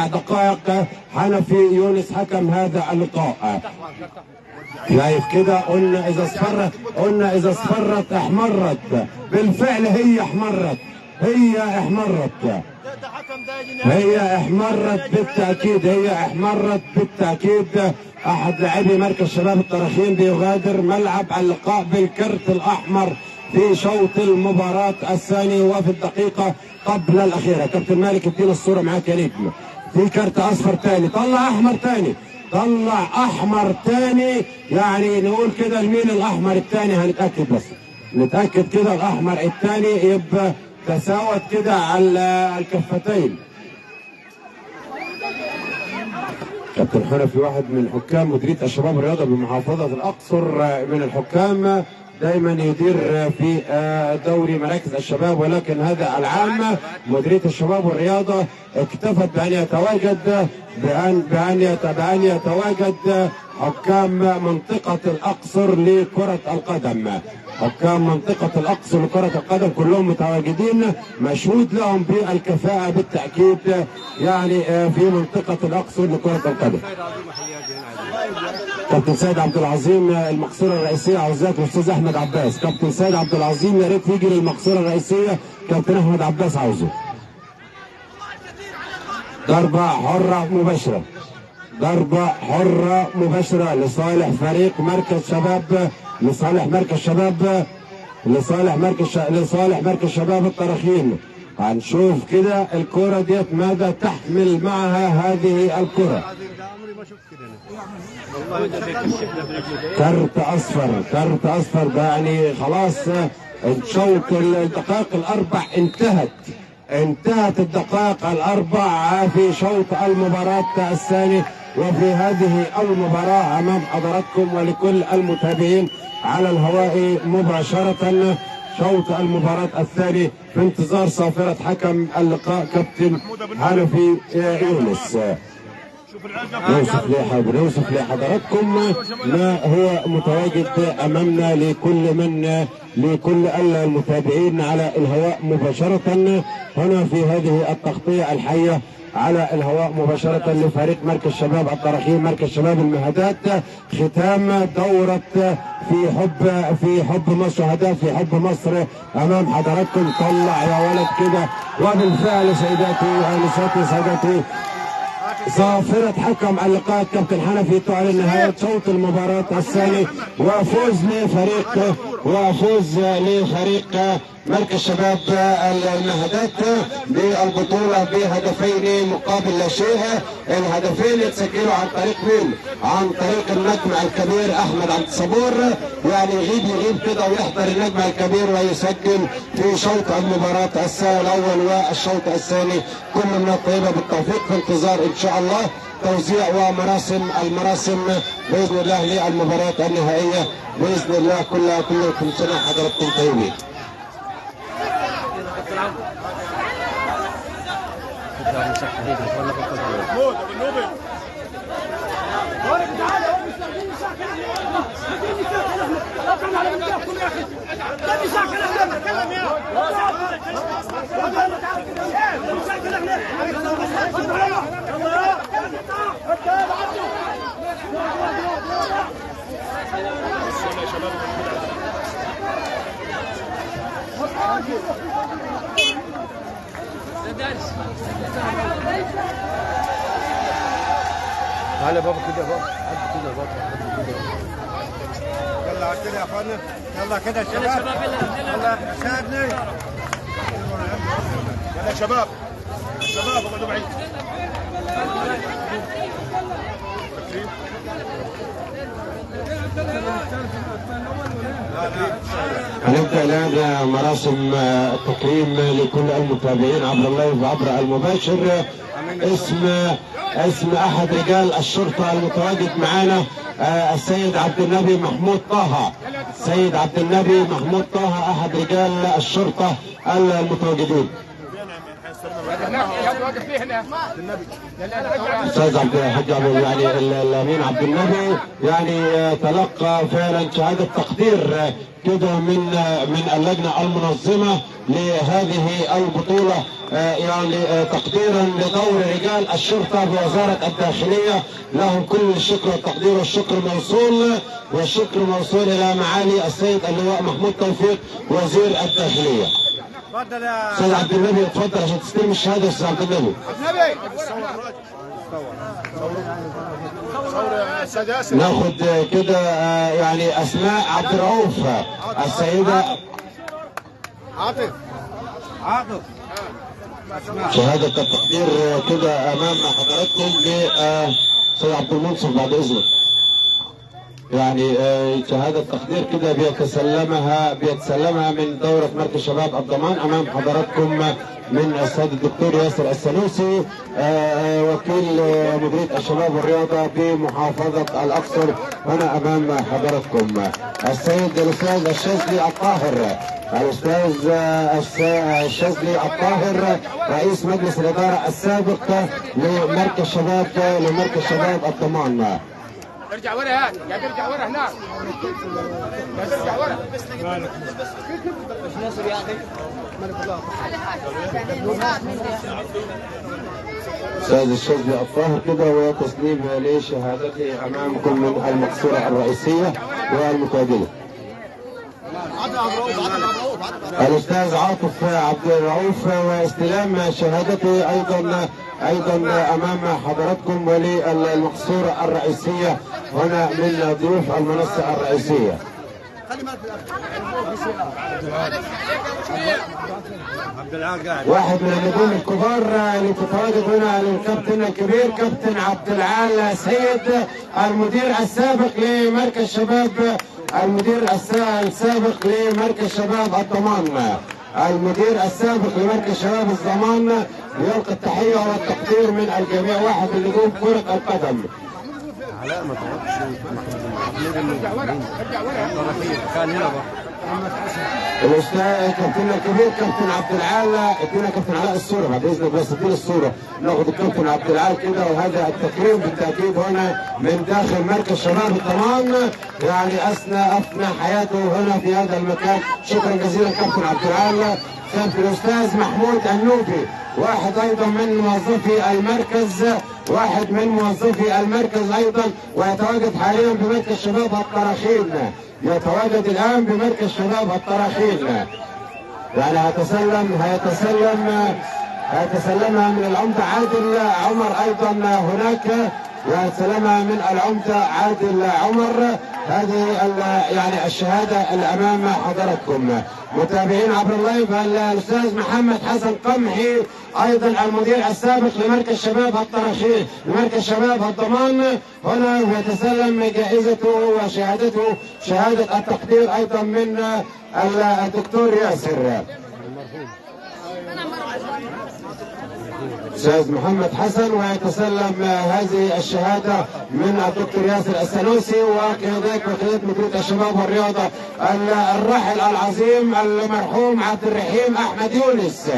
S1: دقائق. حنفي يونس حكم هذا اللقاء. شايف كده، قلنا اذا اصفرت احمرت. بالفعل هي احمرت بالتاكيد. احد لاعبي مركز شباب الطرخين بيغادر ملعب اللقاء بالكرت الاحمر في شوط المباراة الثاني وفي الدقيقة قبل الاخيرة. كابتن مالك ادينا الصورة معاك يا نجم. في كرت اصفر تاني، طلع احمر تاني. يعني نقول كده لمين الاحمر التاني؟ نتأكد كده الاحمر التاني يبقى تساوت كده على الكفتين. كابتن حنفي واحد من حكام مديرية الشباب الرياضة بمحافظة الأقصر، من الحكام دايما يدير في دوري مراكز الشباب، ولكن هذا العام مديرية الشباب والرياضة اكتفت بأن يتواجد حكام منطقة الأقصر لكرة القدم. حكام منطقة الأقصر لكرة القدم كلهم متواجدين، مشهود لهم بالكفاءة بالتأكيد يعني في منطقة الأقصر لكرة القدم. كابتن سيد عبد العظيم المقصورة الرئيسية عاوزاك الأستاذ أحمد عباس. كابتن سيد عبد العظيم يا ريت يجي للمقصورة الرئيسية، كابتن أحمد عباس عاوزه. ضربة حرة مباشرة، ضربة حرة مباشرة لصالح فريق مركز شباب، لصالح مركز شباب، لصالح مركز شباب الطرخين. هنشوف كده الكرة ديت ماذا تحمل معها هذه الكرة. كارت اصفر، كارت اصفر ده يعني خلاص شوط الدقائق الاربع انتهت الدقائق الاربع في شوط المباراة الثاني. وفي هذه المباراة امام حضراتكم ولكل المتابعين على الهواء مباشرة شوط المباراة الثاني في انتظار صافرة حكم اللقاء كابتن حنفي يونس. نوصف لحضراتكم ما هو متواجد امامنا لكل المتابعين على الهواء مباشرة هنا في هذه التغطية الحية على الهواء مباشرة لفريق مركز شباب الطرخين، مركز شباب المهدات. ختام دورة في حب مصر، هدف في حب مصر امام حضراتكم. طلع يا ولد كده. وبالفعل سيداتي وانساتي سادتي صافرة حكم اللقاء كابتن حنفي تعلن نهاية شوط المباراة الثاني وفوز لفريق مركز شباب المهدات بالبطولة بهدفين مقابل لا شيء. الهدفين يتسجلوا عن طريق مين؟ عن طريق النجم الكبير احمد عبد الصبور، يعني يغيب كده ويحضر النجم الكبير ويسجل في شوط المباراة الثاني الاول والشوط الثاني. كل من الطيبة بالتوفيق في انتظار ان شاء الله توزيع المراسم باذن الله للمباراة النهائية باذن الله. كل سنة حضراتكم طيبين.
S3: تعالى بابا كده بابا، كده بابا. يلا كده يا اخوانا، يلا كده يا شباب، يلا ساعدني، يلا يا شباب، اقعدوا بعيد.
S1: هنبدأ الآن مراسم التكريم لكل المتابعين عبر اللايف وعبر المباشر. اسم أحد رجال الشرطة المتواجد معنا السيد عبد النبي محمود طه. السيد عبد النبي محمود طه أحد رجال الشرطة المتواجدين. استاذ عبد الحاج يعني الامين عبد النبي يعني تلقى فعلا شهاده تقدير كده من اللجنه المنظمه لهذه البطوله، يعني تقديرا لدور رجال الشرطه بوزاره الداخليه. لهم كل الشكر والتقدير والشكر موصول، والشكر موصول الى معالي السيد اللواء محمود توفيق وزير الداخليه.
S3: اتفضل يا
S1: استاذ عبد النبي، اتفضل عشان تستلم الشهاده. استاذ عبد النبي ناخد كده يعني اسماء عبد الرؤوف، السيده
S3: عاطف
S1: شهاده التقدير كده امام حضراتكم للسيد عبد المنصف بعد اذنك. يعني شهادة تقدير كده بيتسلمها من دورة مركز شباب الضمان امام حضراتكم من السيد الدكتور ياسر السنوسي وكيل مديرية الشباب والرياضة بمحافظة الأقصر هنا امام حضراتكم. السيد الاستاذ الشاذلي الطاهر، الاستاذ الشاذلي الطاهر رئيس مجلس الإدارة السابق لمركز شباب الضمان.
S2: ارجع ورا هات يا ترجع ورا هناك يا ترجع ورا
S1: أستاذ الشاذلي الطاهر كده وتسليم لشهادته أمامكم من المقصورة الرئيسية والمتواجدة. الأستاذ عاطف عبد الرؤوف واستلام شهادته أيضا أمام حضراتكم وللمقصورة الرئيسية هنا من ضيوف المنصة الرئيسية. واحد من النجوم الكبار اللي تتواجد هنا الكابتن الكبير كابتن عبد العال سيد المدير السابق لمركز شباب السابق لمركز شباب الضمان. المدير السابق لمركز شباب الضمان يلقي التحية والتقدير من الجميع. واحد من نجوم كرة القدم.
S3: علاء ما تغطش كان هنا
S1: الاستاذ كابتن الكبير كابتن عبد العال. ادينا كابتن علاء الصوره بعد اذنك بس ادينا الصوره ناخذ الكابتن عبد العال كده. وهذا التكريم بالتاكيد هنا من داخل مركز شباب الضمان يعني افنى حياته هنا في هذا المكان. شكرا جزيلا كابتن عبد العال. كابتن الاستاذ محمود النوبي واحد ايضا من موظفي المركز ايضا ويتواجد حاليا بمركز شباب الطراخين. يتواجد الان بمركز شباب الطراخين. يعني هيتسلمها من العمدة عادل عمر ايضا هناك. ويتسلمها من العمدة عادل عمر. هذه يعني الشهادة اللي امام حضراتكم. متابعين عبر اللايف الاستاذ محمد حسن قمحي ايضا المدير السابق لمركز شباب الطراخين لمركز شباب الضمان هنا يتسلم جائزته وشهادته شهادة التقدير ايضا من الدكتور ياسر. استاذ محمد حسن ويتسلم هذه الشهاده من الدكتور ياسر السنوسي. وكذلك وكيله مديريه الشباب والرياضه الراحل العظيم المرحوم عبد الرحيم احمد يونس.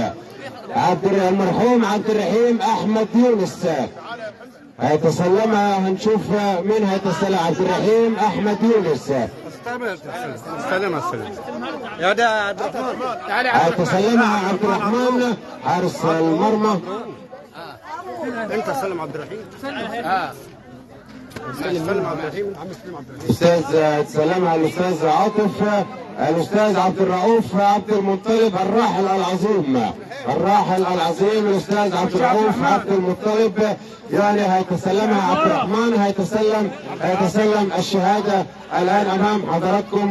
S1: المرحوم عبد الرحيم احمد يونس هيتسلمها. هنشوف مين هيتسلم. عبد الرحيم احمد يونس
S3: استلمها يا ده عبد الرحمن.
S1: هيتسلمها عبد الرحمن حارس المرمى.
S3: انت سلم عبد الرحيم. سلم عبد الرحيم.
S1: استاذ تسلمها الاستاذ عاطف. الاستاذ عبد الرؤوف عبد المطلب الراحل العظيم الاستاذ عبد الرؤوف عبد المطلب يعني هيتسلمها عبد الرحمن. هيتسلم الشهاده الان امام حضراتكم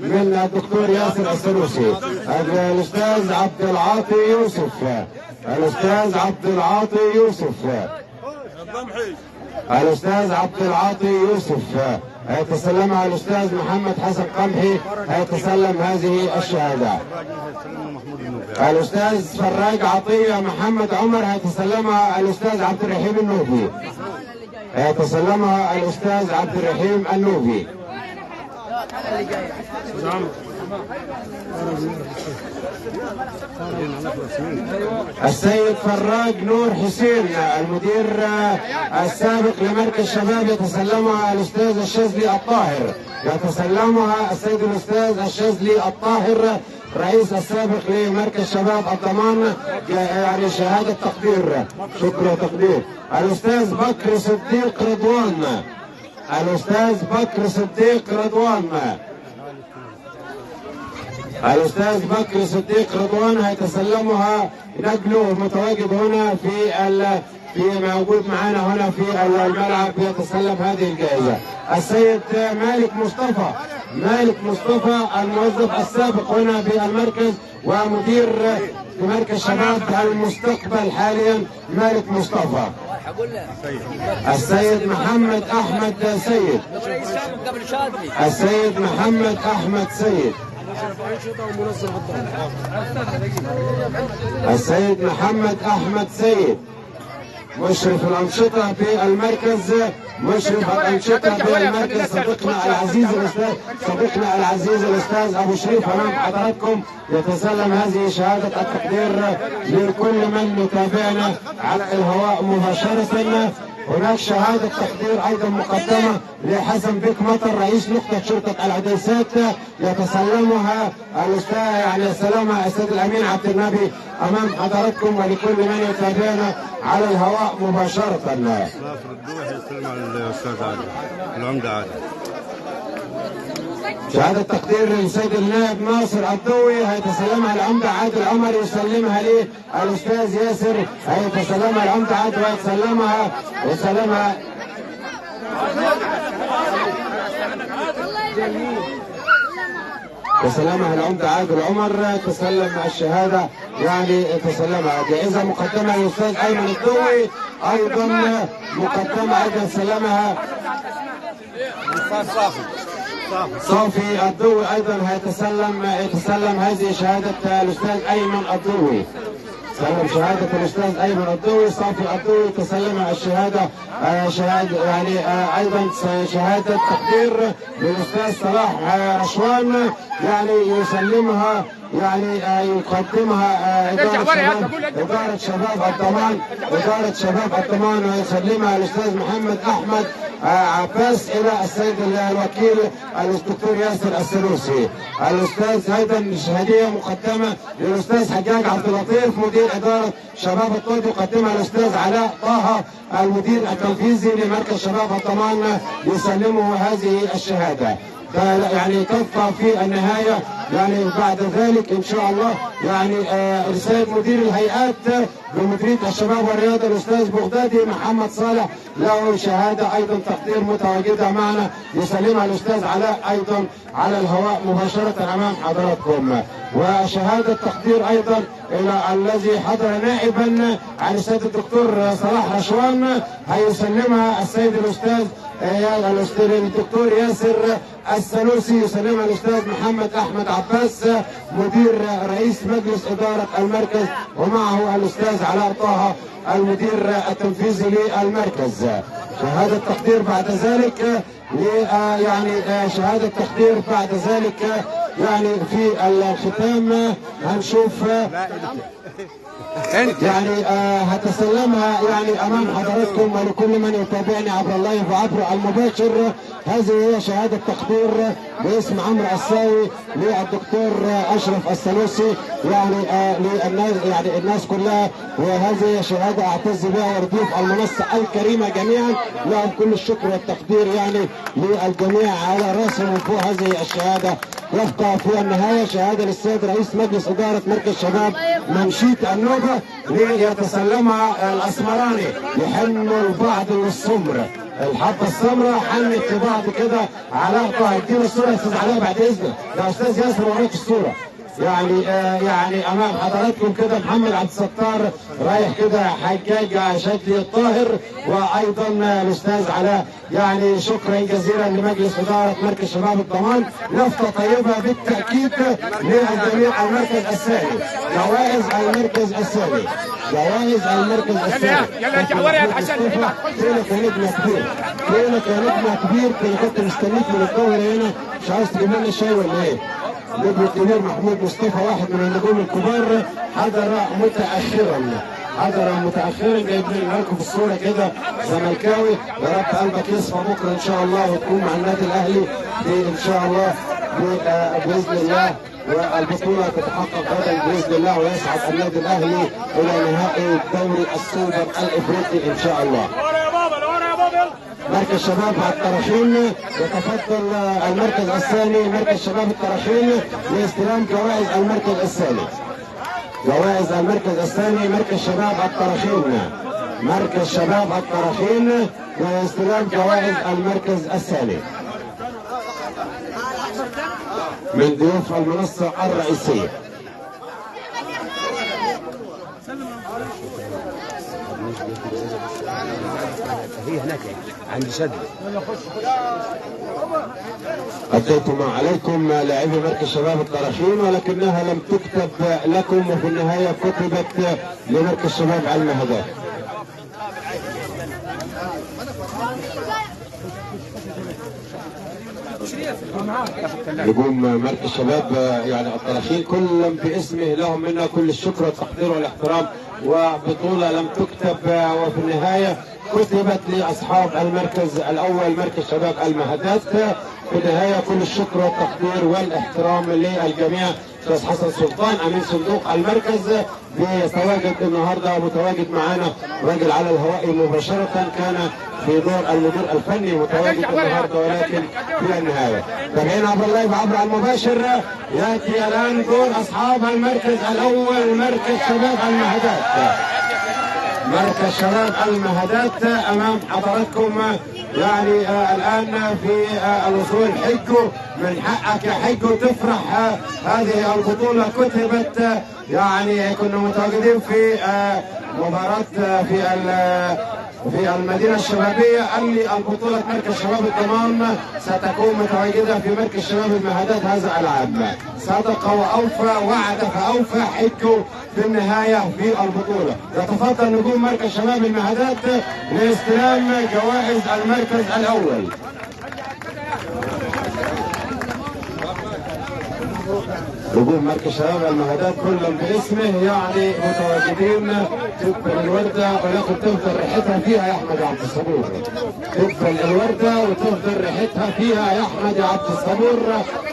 S1: من الدكتور ياسر السنوسي. الاستاذ عبد العاطي يوسف. الاستاذ عبد العاطي يوسف هيتسلمها الاستاذ محمد حسن قمحي. هيتسلم هذه الشهاده. الاستاذ فراج عطيه محمد عمر هيتسلمها الاستاذ عبد الرحيم النوبي. هيتسلمها الاستاذ عبد الرحيم النوبي. السيد فراج نور حسين المدير السابق لمركز شباب يتسلمها الاستاذ الشاذلي الطاهر. يتسلمها السيد الاستاذ الشاذلي الطاهر رئيس السابق لمركز شباب الضمان يعني شهادة تقدير. شكر وتقدير. الأستاذ بكر صديق رضوان هيتسلمها نقله متواجد هنا في موجود معنا هنا في الملعب يتسلم هذه الجائزة. السيد مالك مصطفى الموظف السابق هنا بالمركز ومدير مركز شباب المستقبل حاليا مالك مصطفى. السيد محمد أحمد سيد. السيد محمد أحمد سيد مشرف الأنشطة في المركز. صديقنا العزيز الأستاذ أبو شريف أمام حضراتكم يتسلم هذه شهادة التقدير لكل من يتابعنا على الهواء مباشرة هناك شهادة تقدير أيضا مقدمة لحسن بك مطر رئيس نقطة شرطة العديسات، يتسلمها الأستاذ يعني سلامها السيد الأمين عبد النبي أمام حضراتكم ولكل من يتابعنا على الهواء مباشرة.
S3: ناصر الدوحي يسلم على الأستاذ عادل العمدة عادل.
S1: شهادة تقدير للسيد النائب ناصر الضوي هيتسلمها العمدة عادل عمر، يسلمها ليه الأستاذ ياسر، هيتسلمها العمدة عادل ويتسلمها تسلمها العمدة عادل عمر، تسلم الشهادة يعني تسلمها. جائزة مقدمة للأستاذ أيمن الضوي أيضا مقدمة أيضا سلمها صافي الضوي، أيضا يتسلم هذه شهادة الأستاذ أيمن الضوي. سلم شهادة الأستاذ أيمن الضوي. صافي الضوي تسلم الشهادة شهادة يعني أيضا شهادة تقدير للأستاذ صلاح رشوان، يعني يسلمها يعني يقدمها إدارة شباب الضمان ويسلمها الأستاذ محمد أحمد عباس إلى السيد الوكيل الدكتور ياسر السلوسي. الأستاذ أيضا هدية مقدمة للأستاذ حجاج عبد اللطيف مدير إدارة شباب الطب، يقدمها الأستاذ علاء طه المدير التنفيذي لمركز شباب الضمان، يسلمه هذه الشهادة. يعني تبقى في النهاية يعني بعد ذلك إن شاء الله يعني رسالة مدير الهيئات بمديرية الشباب والرياضة الأستاذ بغدادي محمد صالح له شهادة أيضا تقدير متواجدة معنا، يسلمها الأستاذ علاء أيضا على الهواء مباشرة أمام حضراتكم. وشهادة تقدير أيضا إلى الذي حضر نائبا عن السيد الدكتور صلاح رشوان، هيسلمها السيد الأستاذ الدكتور ياسر السلوسي، يسلمها الأستاذ محمد أحمد عباس مدير رئيس مجلس إدارة المركز، ومعه الأستاذ علاء طه المدير التنفيذي للمركز. شهادة تقدير بعد ذلك يعني شهادة تقدير بعد ذلك يعني في الختام هنشوف يعني هتسلمها يعني امام حضراتكم ولكل من يتابعني عبر اللايف وعبر المباشر. هذه هي شهاده تقدير باسم عمرو الساوي للدكتور اشرف السلوسي يعني يعني الناس كلها، وهذه هي شهاده اعتز بها وضيوف المنصه الكريمه جميعا لهم كل الشكر والتقدير يعني للجميع على راسهم من فوق هذه الشهاده. يبقى في النهايه شهاده للسيد رئيس مجلس اداره مركز شباب منشيه النوبه ليتسلمها الاسمراني، يحنوا البعض والسمر، الحبه السمراء حنت لبعض كده. علاء طه هيدينا الصوره يا استاذ علاء بعد اذنك يا استاذ ياسر، وراك الصوره يعني امام حضراتكم كده. محمد عبد الستار رايح كده، حجاج شادي الطاهر، وايضا الاستاذ علاء. يعني شكرا جزيلا لمجلس اداره مركز شباب الضمان. لفته طيبه بالتاكيد للجميع. المركز الثاني، جوائز المركز الثاني، جوائز المركز الثاني.
S2: يلا ورقك عشان
S1: فينك يا نجم كبير، فينك يا نجم كبير، كنت مستنيك من الظهر هنا، مش عايز تجيب لنا شاي ولا ايه؟ نجم الكبير محمود مصطفى واحد من النجوم الكبار حضر متاخرا جايب لكم في الصوره كده زملكاوي. يا رب قلبك يصفى بكره ان شاء الله وتكون مع النادي الاهلي ان شاء الله باذن الله، والبطوله تتحقق غدا باذن الله، ويصعد النادي الاهلي الى نهائي دوري السوبر الافريقي ان شاء الله. مركز شباب الطرفين يتفضل المركز الثاني، مركز شباب الطرفين لاستلام جوائز المركز الثاني. جوائز المركز الثاني مركز شباب الطرفين، مركز شباب الطرفين لاستلام جوائز المركز الثاني من ضيوف المنصة الرئيسية.
S3: هي هناك عند شد.
S1: أديت ما عليكم لاعبي مركز شباب الطرفين، ولكنها لم تكتب لكم، وفي النهاية كتبت لمركز شباب المهدات. نجوم مركز شباب يعني الطرفين كل باسمه لهم منا كل الشكر والتقدير والاحترام، وبطولة لم تكتب وفي النهاية كتبت لأصحاب المركز الأول مركز شباب المهدات. في النهاية كل الشكر والتقدير والاحترام للجميع. أستاذ حسن سلطان أمين صندوق المركز بيتواجد النهارده، متواجد معانا راجل على الهواء مباشرة، كان في دور المدير الفني متواجد النهارده، ولكن في النهاية تابعين عبر اللايف عبر المباشر. يأتي الآن دور أصحاب المركز الأول مركز شباب المهدات. مركز شباب المهدات امام حضراتكم. يعني الان في الوصول. حجو من حقك يا حجو تفرح. هذه البطوله كتبت، يعني كنا متواجدين في مباراه في المدينة الشبابية. قال لي البطولة مركز شباب الضمان ستكون متواجدة في مركز شباب المهدات هذا العام. صدق وأوفى، وعد فأوفى حجه في النهاية في البطولة. يتفضل نجوم مركز شباب المهدات لاستلام جوائز المركز الأول. نجوم مركز شباب المهدات كلهم باسمه يعني متواجدين. تقبل الورده ولكن تفضل ريحتها فيها يا احمد يا عبد الصبور. تقبل الورده وتفضل ريحتها فيها يا احمد يا عبد الصبور،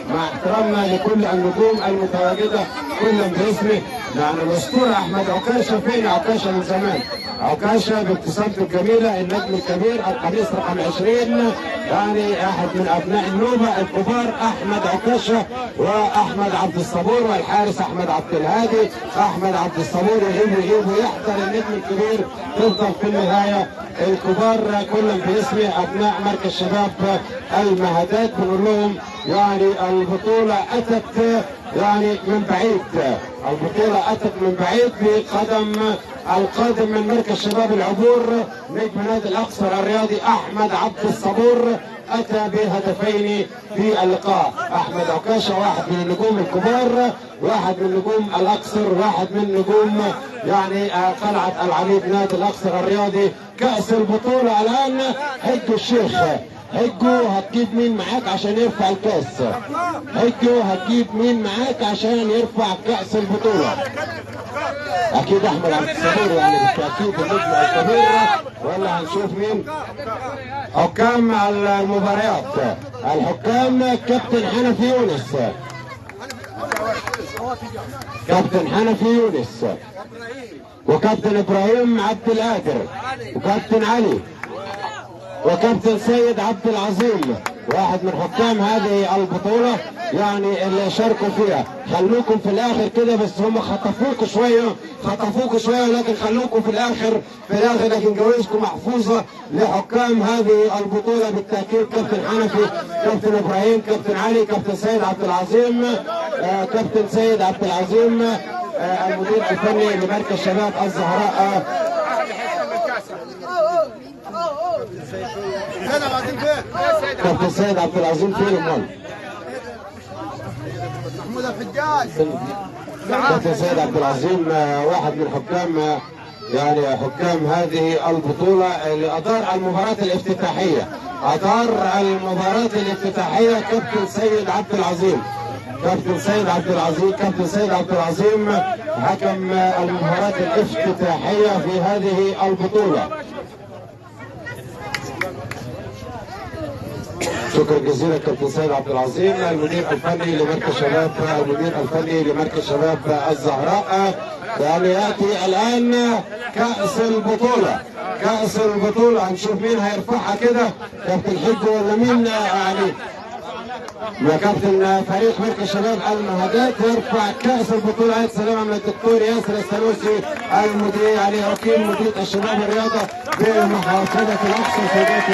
S1: مع احترامنا لكل النجوم المتواجده كلهم باسمه. يعني الاسطوره احمد عكاشه، فين عكاشه من زمان؟ عكاشه بابتسامته الجميله، النجم الكبير، القميص رقم 20، يعني احد من ابناء النوبه الكبار احمد عكاشه واحمد عبد الصبور، والحارس احمد عبد الهادي. احمد عبد الصبور يغيب ويحضر النجم الكبير. تفضل في النهايه الكبار كلهم باسم ابناء مركز شباب المهدات. بنقول لهم يعني البطوله اتت يعني من بعيد، البطوله اتت من بعيد بقدم القادم من مركز شباب العبور نجم نادي الاقصر الرياضي احمد عبد الصبور. اتى بهدفين في اللقاء. احمد عكاشه واحد من النجوم الكبار، واحد من نجوم الاقصر، واحد من نجوم يعني قلعه العميد نادي الاقصر الرياضي. كاس البطوله الان حجو الشيخ. حجو هتجيب مين معاك عشان يرفع الكاس؟ حجو هتجيب مين معاك عشان يرفع كاس البطوله؟ اكيد احمد عبد الصبور يعني بالتاكيد النجم الكبير، ولا هنشوف مين؟ حكام المباريات. الحكام كابتن حنفي يونس، كابتن حنفي يونس، وكابتن ابراهيم عبد القادر، وكابتن علي، وكابتن سيد عبد العظيم. واحد من حكام هذه البطولة يعني اللي شاركوا فيها. خلوكم في الاخر كده، بس هم خطفوكوا شوية لكن خلوكم في الاخر لكن جوائزكم محفوظة لحكام هذه البطولة بالتأكيد. كابتن حنفي، كابتن ابراهيم، كابتن علي، كابتن سيد عبد العظيم، كابتن سيد عبد العظيم المدير الفني لمركز شباب الزهراء. كابتن سيد عبد العظيم فين امال؟
S3: محمود الحجاج.
S1: كابتن سيد عبد العظيم واحد من حكام يعني حكام هذه البطولة اللي أدار المباراة الافتتاحية. أدار المباراة الافتتاحية كابتن سيد عبد العظيم. كابتن سيد عبد العظيم، كابتن سيد عبد العظيم حكم المباراة الافتتاحية في هذه البطولة. شكرا جزيلا كابتن سيد عبد العظيم المدير الفني لمركز شباب، المدير الفني لمركز شباب الزهراء. يعني ياتي الان كاس البطوله، كاس البطوله هنشوف مين هيرفعها كده، كابتن حجو ولا مين يعني؟ ما كابتن فريق مركز شباب المهدات يرفع كاس البطوله. عيد سلامه من الدكتور ياسر السنوسي المدير يعني وكيل مديريه الشباب الرياضه بمحافظه الاقصر. سيداتي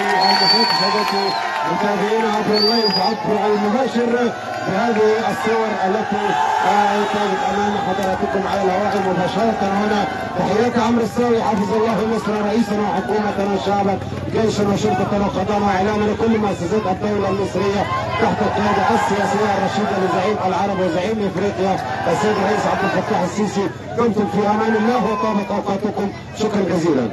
S1: سادتي متابعينا عبر اللايف عبر المباشر بهذه الصور التي كانت امام حضراتكم على الهواء مباشره هنا. تحيات عمرو الساوي حفظ الله مصر رئيسا وحكومه وشعبا، جيشا وشرطه وقضاء واعلاما لكل مؤسسات الدوله المصريه تحت القياده السياسيه الرشيده لزعيم العرب وزعيم افريقيا السيد الرئيس عبد الفتاح السيسي. دمتم في امان الله وطابت اوقاتكم. شكرا جزيلا.